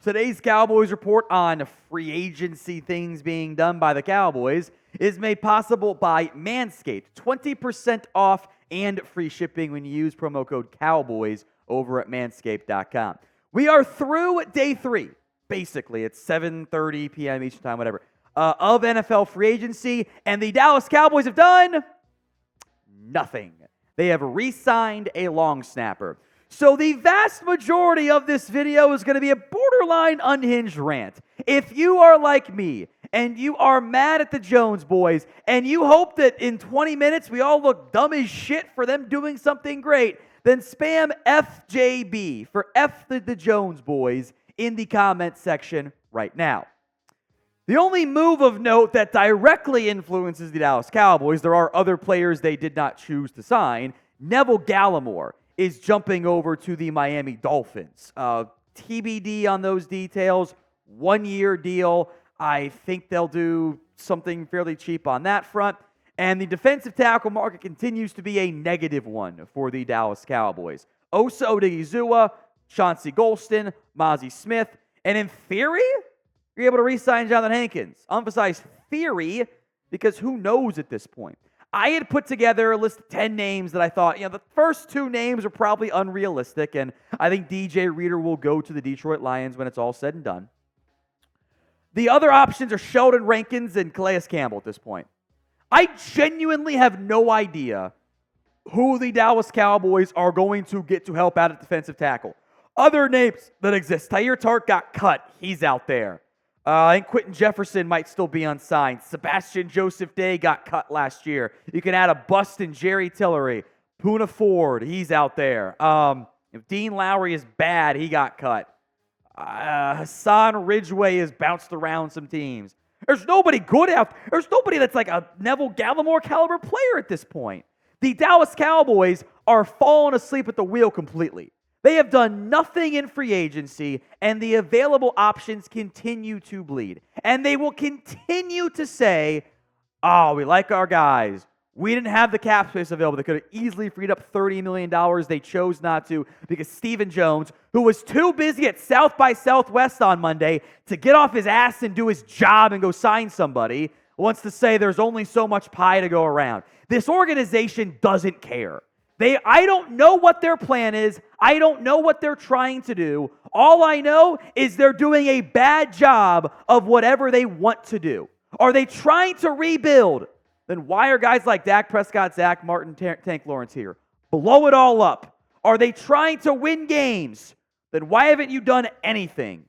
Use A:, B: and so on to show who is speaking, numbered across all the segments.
A: Today's Cowboys Report on free agency things being done by the Cowboys is made possible by Manscaped. 20% off and free shipping when you use promo code Cowboys over at manscaped.com. We are through day 3. Basically, it's 7:30 p.m. Eastern time, whatever, of NFL free agency, and the Dallas Cowboys have done nothing. They have re-signed a long snapper. So the vast majority of this video is going to be a borderline unhinged rant. If you are like me and you are mad at the Jones boys and you hope that in 20 minutes we all look dumb as shit for them doing something great, then spam FJB for F the Jones boys in the comment section right now. The only move of note that directly influences the Dallas Cowboys, there are other players they did not choose to sign. Neville Gallimore is jumping over to the Miami Dolphins. TBD on those details, 1-year deal. I think they'll do something fairly cheap on that front. And the defensive tackle market continues to be a negative one for the Dallas Cowboys. Osa Odighizuwa, Chauncey Golston, Mozzie Smith, and in theory, you're able to re-sign Jonathan Hankins. Emphasize theory because who knows at this point. I had put together a list of 10 names that I thought, the first 2 names are probably unrealistic, and I think DJ Reader will go to the Detroit Lions when it's all said and done. The other options are Sheldon Rankins and Calais Campbell at this point. I genuinely have no idea who the Dallas Cowboys are going to get to help out at defensive tackle. Other names that exist. Tyir Tart got cut. He's out there. I think Quentin Jefferson might still be unsigned. Sebastian Joseph Day got cut last year. You can add a bust in Jerry Tillery. Poona Ford, he's out there. If Dean Lowry is bad, he got cut. Hassan Ridgeway has bounced around some teams. There's nobody good out there. There's nobody that's like a Neville Gallimore caliber player at this point. The Dallas Cowboys are falling asleep at the wheel completely. They have done nothing in free agency, and the available options continue to bleed. And they will continue to say, we like our guys. We didn't have the cap space available. They could have easily freed up $30 million. They chose not to because Stephen Jones, who was too busy at South by Southwest on Monday to get off his ass and do his job and go sign somebody, wants to say there's only so much pie to go around. This organization doesn't care. I don't know what their plan is. I don't know what they're trying to do. All I know is they're doing a bad job of whatever they want to do. Are they trying to rebuild? Then why are guys like Dak Prescott, Zach Martin, Tank Lawrence here? Blow it all up. Are they trying to win games? Then why haven't you done anything?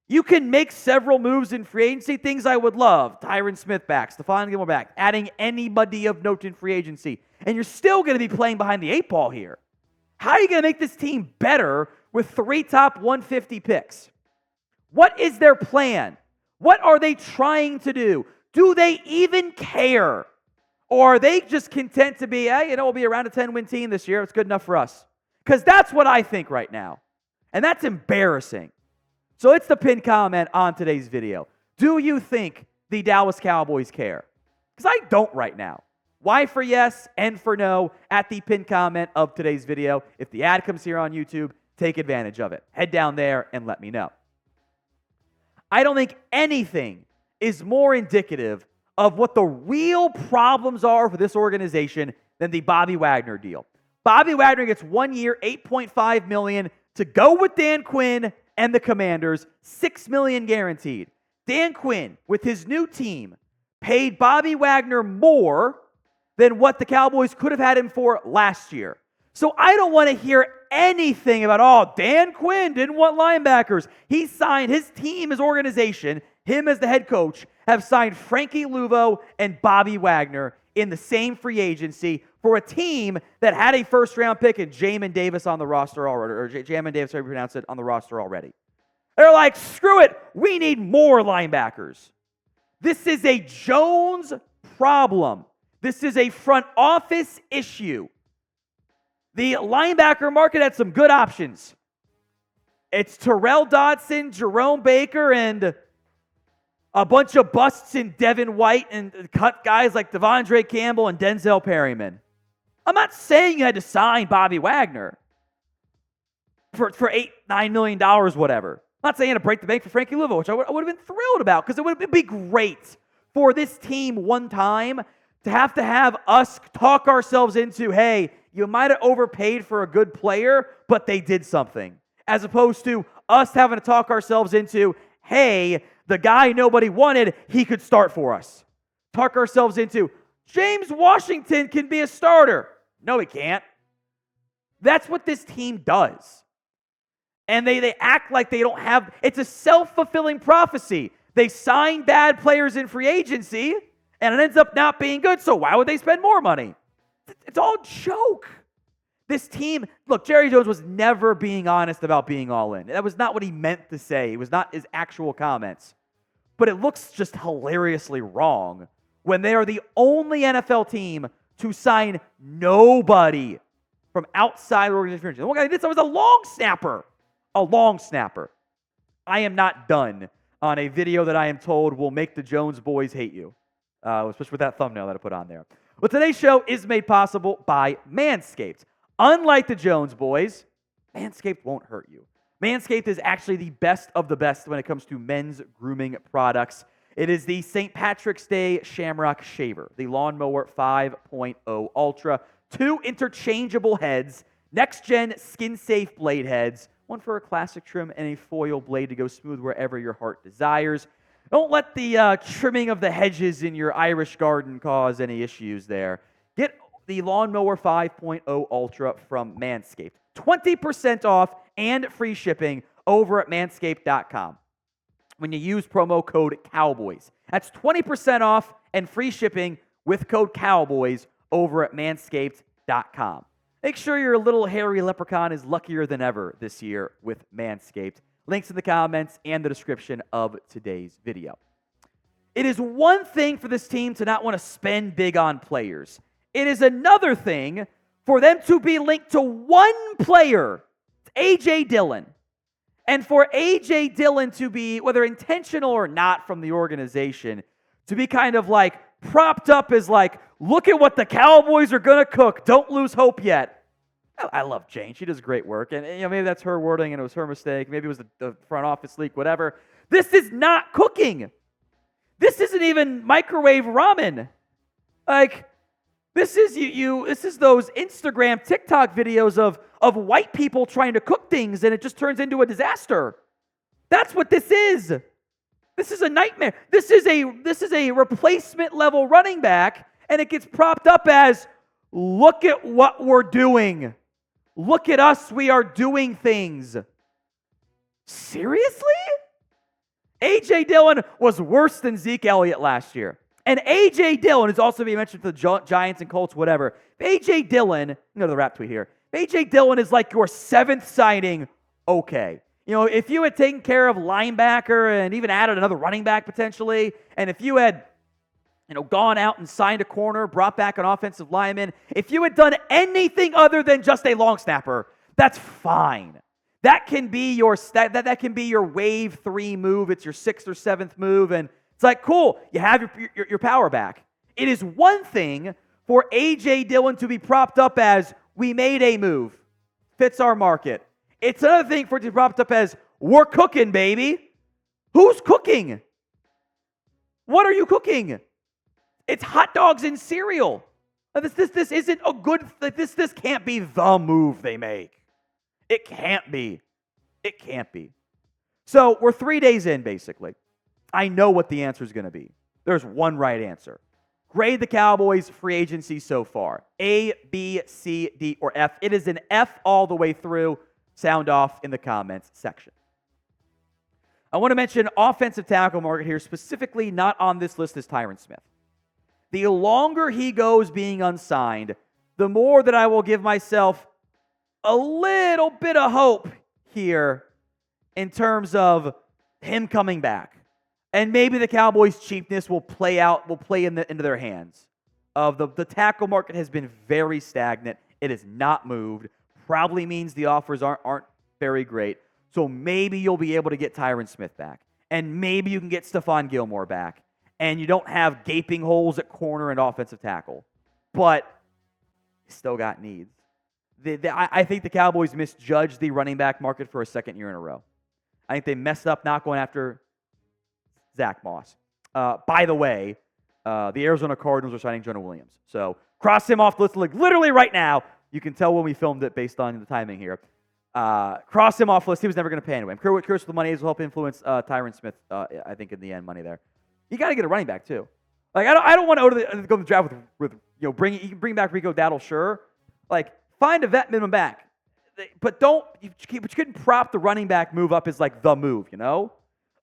A: You can make several moves in free agency, things I would love. Tyron Smith back, Stephon Gilmore back, adding anybody of note in free agency. And you're still going to be playing behind the 8 ball here. How are you going to make this team better with 3 top 150 picks? What is their plan? What are they trying to do? Do they even care? Or are they just content to be, we'll be around a 10-win team this year. It's good enough for us. Because that's what I think right now. And that's embarrassing. So it's the pinned comment on today's video. Do you think the Dallas Cowboys care? Because I don't right now. Y for yes, N for no at the pinned comment of today's video. If the ad comes here on YouTube, take advantage of it. Head down there and let me know. I don't think anything is more indicative of what the real problems are for this organization than the Bobby Wagner deal. Bobby Wagner gets 1 year, $8.5 million to go with Dan Quinn and the Commanders, $6 million guaranteed. Dan Quinn, with his new team, paid Bobby Wagner more than what the Cowboys could have had him for last year. So I don't want to hear anything about, Dan Quinn didn't want linebackers. He signed his team, his organization, him as the head coach, have signed Frankie Luvo and Bobby Wagner in the same free agency for a team that had a first-round pick and Jamin Davis on the roster already, or Jamin Davis, however you pronounce it, on the roster already. They're like, screw it, we need more linebackers. This is a Jones problem. This is a front office issue. The linebacker market had some good options. It's Terrell Dodson, Jerome Baker, and a bunch of busts in Devin White and cut guys like Devondre Campbell and Denzel Perryman. I'm not saying you had to sign Bobby Wagner for $8-9 million, whatever. I'm not saying to break the bank for Frankie Louisville, which I would have been thrilled about, because it would be great for this team one time to have us talk ourselves into, hey, you might have overpaid for a good player, but they did something. As opposed to us having to talk ourselves into, hey, the guy nobody wanted, he could start for us. Talk ourselves into, James Washington can be a starter. No, he can't. That's what this team does. And they act like they don't have, it's a self-fulfilling prophecy. They sign bad players in free agency, and it ends up not being good, so why would they spend more money? It's all joke. This team, look, Jerry Jones was never being honest about being all in. That was not what he meant to say. It was not his actual comments. But it looks just hilariously wrong when they are the only NFL team to sign nobody from outside the organization. Look, this was a long snapper. A long snapper. I am not done on a video that I am told will make the Jones boys hate you, especially with that thumbnail that I put on there. Well, today's show is made possible by Manscaped. Unlike the Jones boys, Manscaped won't hurt you. Manscaped is actually the best of the best when it comes to men's grooming products. It is the St. Patrick's Day Shamrock Shaver, the Lawnmower 5.0 Ultra, 2 interchangeable heads, next-gen skin-safe blade heads, one for a classic trim and a foil blade to go smooth wherever your heart desires. Don't let the trimming of the hedges in your Irish garden cause any issues there. Get the Lawnmower 5.0 Ultra from Manscaped. 20% off and free shipping over at manscaped.com when you use promo code COWBOYS. That's 20% off and free shipping with code COWBOYS over at manscaped.com. Make sure your little hairy leprechaun is luckier than ever this year with Manscaped. Links in the comments and the description of today's video. It is one thing for this team to not want to spend big on players. It is another thing for them to be linked to one player, AJ Dillon. And for AJ Dillon to be, whether intentional or not from the organization, to be kind of like propped up as like, look at what the Cowboys are going to cook. Don't lose hope yet. I love Jane. She does great work. And maybe that's her wording and it was her mistake. Maybe it was the front office leak, whatever. This is not cooking. This isn't even microwave ramen. Like, this is this is those Instagram, TikTok videos of white people trying to cook things and it just turns into a disaster. That's what this is. This is a nightmare. This is a replacement level running back, and it gets propped up as, look at what we're doing. Look at us, we are doing things. Seriously? AJ Dillon was worse than Zeke Elliott last year. And AJ Dillon is also being mentioned for the Giants and Colts, whatever. AJ Dillon, go to the rap tweet here. AJ Dillon is like your 7th signing, okay. If you had taken care of linebacker and even added another running back potentially, and if you had gone out and signed a corner, brought back an offensive lineman, if you had done anything other than just a long snapper, that's fine. That can be your that can be your wave 3 move. It's your 6th or 7th move, and it's like, cool, you have your power back. It is one thing for AJ Dillon to be propped up as, we made a move, fits our market. It's another thing for it to be propped up as, we're cooking, baby. Who's cooking? What are you cooking? It's hot dogs and cereal. This isn't a good, this can't be the move they make. It can't be. It can't be. So we're 3 days in, basically. I know what the answer is going to be. There's one right answer. Grade the Cowboys' free agency so far. A, B, C, D, or F. It is an F all the way through. Sound off in the comments section. I want to mention offensive tackle market here, specifically not on this list is Tyron Smith. The longer he goes being unsigned, the more that I will give myself a little bit of hope here in terms of him coming back. And maybe the Cowboys' cheapness will play into their hands. The tackle market has been very stagnant. It has not moved. Probably means the offers aren't very great. So maybe you'll be able to get Tyron Smith back. And maybe you can get Stephon Gilmore back. And you don't have gaping holes at corner and offensive tackle. But you still got needs. I think the Cowboys misjudged the running back market for a second year in a row. I think they messed up not going after Zach Moss. By the way, the Arizona Cardinals are signing Jonah Williams. So cross him off the list like literally right now. You can tell when we filmed it based on the timing here. Cross him off the list. He was never going to pay anyway. I'm curious with the money will help influence Tyron Smith, I think, in the end, money there. You got to get a running back, too. Like, I don't want to go to the draft with you can bring back Rico Dowdle, sure. Like, find a vet minimum back. But you couldn't prop the running back move up as like the move, you know?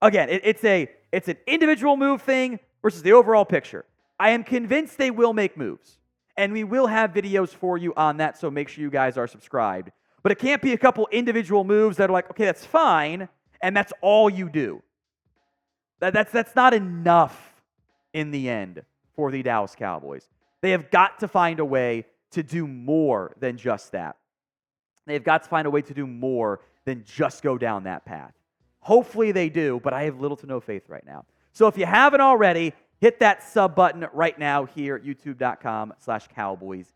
A: Again, it's an individual move thing versus the overall picture. I am convinced they will make moves. And we will have videos for you on that, so make sure you guys are subscribed. But it can't be a couple individual moves that are like, okay, that's fine, and that's all you do. That's not enough in the end for the Dallas Cowboys. They have got to find a way to do more than just that. They've got to find a way to do more than just go down that path. Hopefully they do, but I have little to no faith right now. So if you haven't already, hit that sub button right now here at youtube.com/CowboysT.